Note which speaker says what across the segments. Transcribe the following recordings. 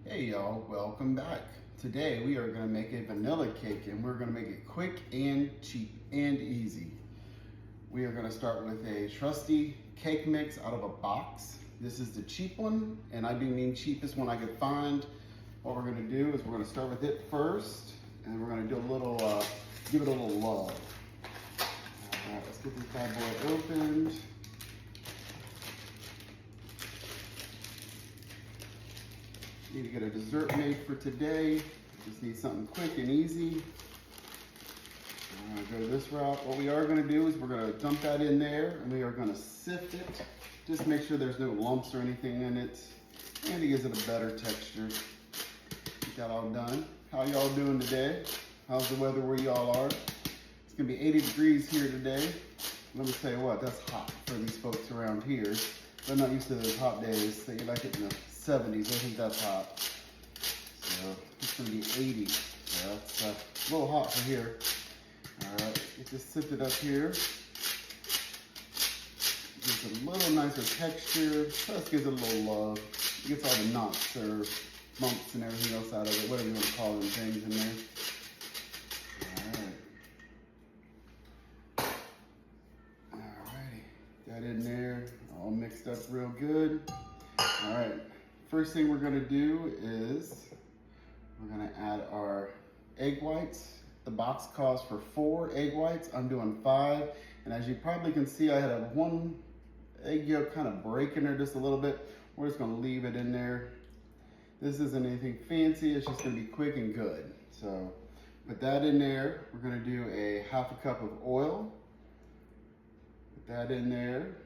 Speaker 1: Hey y'all, welcome back. Today we are going to make a vanilla cake, and we're going to make it quick and cheap and easy. We are going to start with a trusty cake mix out of a box. This is the cheap one, and I do mean cheapest one I could find. What we're going to do is we're going to start with it first, and we're going to do a little, give it a little love. All right, let's get this bad boy opened. Need to get a dessert made for today. Just need something quick and easy. I'm gonna go this route. What we are gonna do is we're gonna dump that in there and we are gonna sift it. Just make sure there's no lumps or anything in it. And it gives it a better texture. Get that all done. How y'all doing today? How's the weather where y'all are? It's gonna be 80 degrees here today. Let me tell you what, that's hot for these folks around here. They're not used to those hot days. They like it in the 70s. I think that's hot. So it's gonna be 80. So that's a little hot for here. All right, get this sifted up here. Gives it a little nicer texture. Plus gives it a little love. It gets all the knots or bumps and everything else out of it, whatever you want to call them things in there. All righty, got in there, all mixed up real good. All right. First thing we're gonna do is we're gonna add our egg whites. The box calls for 4 egg whites. I'm doing 5. And as you probably can see, I had a 1 egg yolk kind of break in there just a little bit. We're just gonna leave it in there. This isn't anything fancy. It's just gonna be quick and good. So put that in there. We're gonna do a 1/2 cup of oil. Put that in there.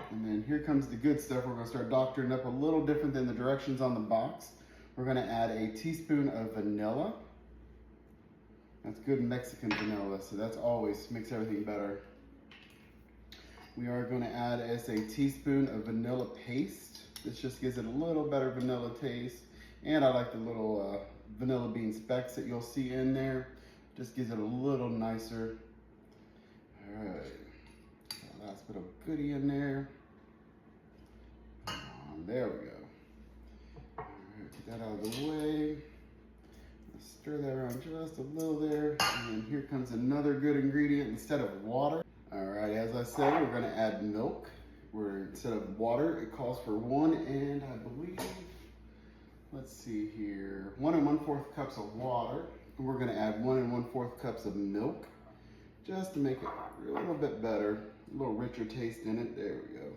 Speaker 1: And then here comes the good stuff. We're gonna start doctoring up a little different than the directions on the box. We're gonna add a teaspoon of vanilla. That's good Mexican vanilla, so that's always makes everything better. We are gonna add as a teaspoon of vanilla paste. This just gives it a little better vanilla taste. And I like the little vanilla bean specks that you'll see in there. Just gives it a little nicer. All right, last bit of goodie in there. There we go. All right, get that out of the way. Let's stir that around just a little there. And then here comes another good ingredient instead of water. All right, as I said, we're gonna add milk. Instead of water, it calls for 1 and I believe, let's see here, 1 1/4 cups of water. And we're gonna add 1 1/4 cups of milk just to make it a little bit better, a little richer taste in it. There we go.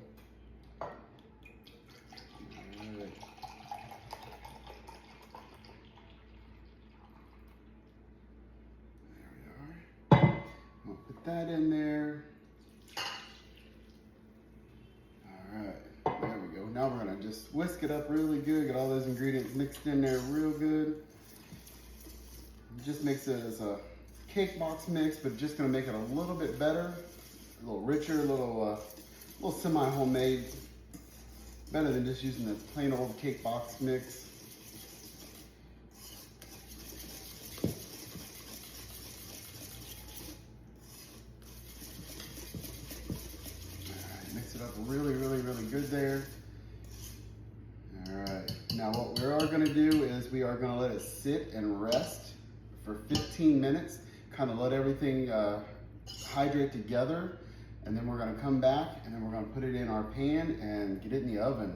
Speaker 1: We'll put that in there. All right, there we go. Now we're gonna just whisk it up really good, get all those ingredients mixed in there real good. It just makes it as a cake box mix, but just gonna make it a little bit better, a little richer, a little semi-homemade. Better than just using the plain old cake box mix. Mix it up really, really, really good there. All right, now what we are gonna do is we are gonna let it sit and rest for 15 minutes, kind of let everything hydrate together, and then we're gonna come back and then we're gonna put it in our pan and get it in the oven.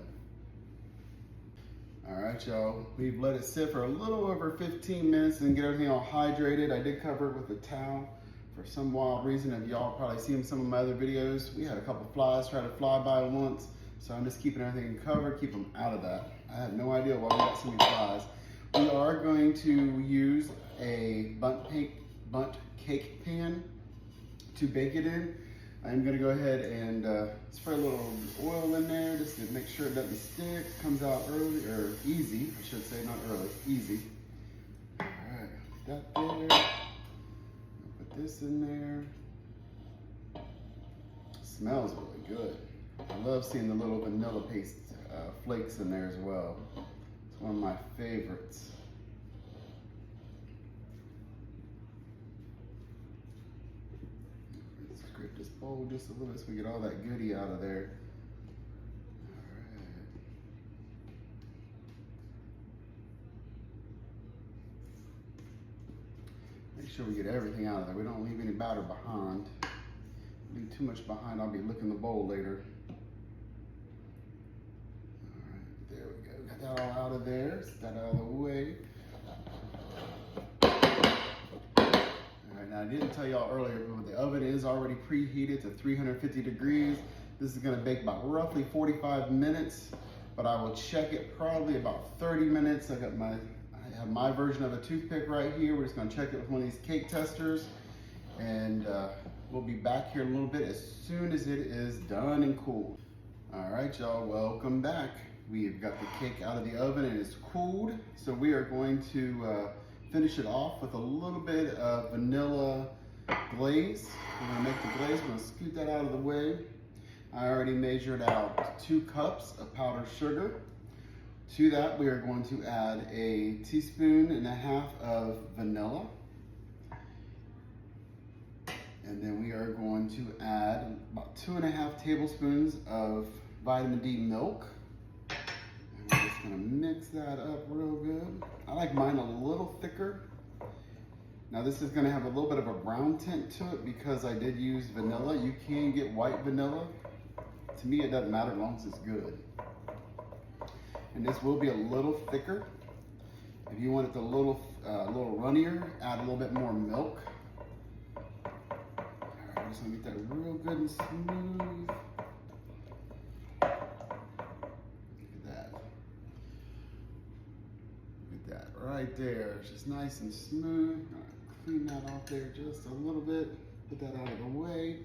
Speaker 1: All right, y'all, we've let it sit for a little over 15 minutes and get everything all hydrated. I did cover it with a towel. For some wild reason, if y'all probably seen some of my other videos, we had a couple flies try to fly by once, so I'm just keeping everything covered, keep them out of that. I have no idea why we got so many flies. We are going to use a Bundt Cake pan to bake it in. I'm gonna go ahead and spray a little oil in there just to make sure it doesn't stick. Comes out early, or easy, I should say, not early, easy. All right, put that there. This in there. Smells really good. I love seeing the little vanilla paste flakes in there as well. It's one of my favorites. Let's scrape this bowl just a little bit so we get all that goodie out of there. All right. sure we get everything out of there. We don't leave any batter behind. Leave too much behind, I'll be licking the bowl later. All right, there we go. Got that all out of there. Get that out of the way. All right, now I didn't tell y'all earlier, but the oven is already preheated to 350 degrees. This is gonna bake about roughly 45 minutes, but I will check it probably about 30 minutes. I have my version of a toothpick right here. We're just gonna check it with one of these cake testers, and we'll be back here in a little bit as soon as it is done and cooled. All right, y'all, welcome back. We've got the cake out of the oven and it's cooled. So we are going to finish it off with a little bit of vanilla glaze. We're gonna make the glaze, we're gonna scoot that out of the way. I already measured out 2 cups of powdered sugar. To that, we are going to add a 1.5 teaspoons of vanilla. And then we are going to add about 2.5 tablespoons of vitamin D milk. And we're just gonna mix that up real good. I like mine a little thicker. Now this is gonna have a little bit of a brown tint to it because I did use vanilla. You can get white vanilla. To me, it doesn't matter as long as it's good. And this will be a little thicker. If you want it a little runnier, add a little bit more milk. All right, we're just gonna get that real good and smooth. Look at that. Look at that right there. It's just nice and smooth. Clean that off there just a little bit. Put that out of the way.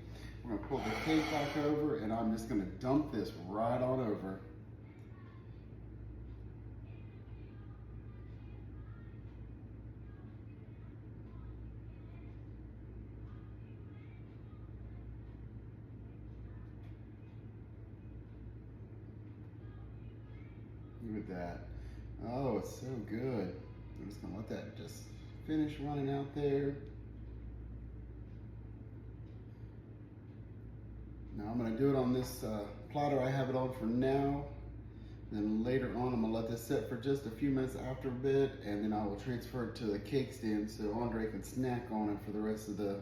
Speaker 1: We're gonna pull the cake back over, and I'm just gonna dump this right on over. Look at that. Oh, it's so good. I'm just gonna let that just finish running out there. Now I'm gonna do it on this platter I have it on for now. Then later on, I'm gonna let this sit for just a few minutes after a bit, and then I will transfer it to the cake stand so Andre can snack on it for the rest of the,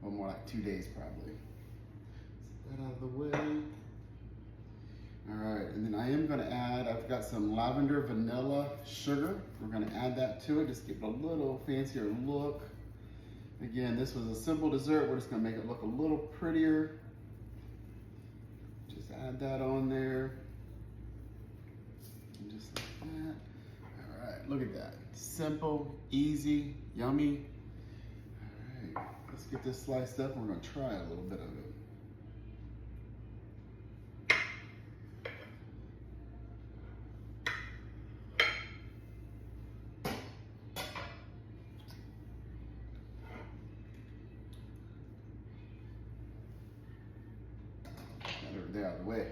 Speaker 1: well, more like 2 days probably. Set that out of the way. All right, and then I am gonna add, I've got some lavender vanilla sugar. We're gonna add that to it, just give it a little fancier look. Again, this was a simple dessert. We're just gonna make it look a little prettier. Just add that on there. And just like that. All right, look at that. Simple, easy, yummy. All right, let's get this sliced up. We're gonna try a little bit of it. There out of the way.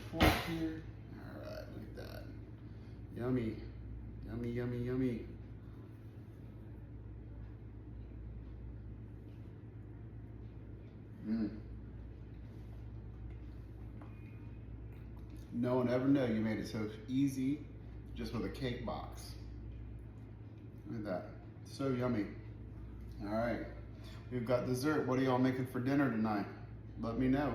Speaker 1: Fork here. All right, look at that. Yummy, yummy, yummy, yummy. No one ever know you made it so easy just with a cake box. Look at that, so yummy. All right. We've got dessert. What are y'all making for dinner tonight? Let me know.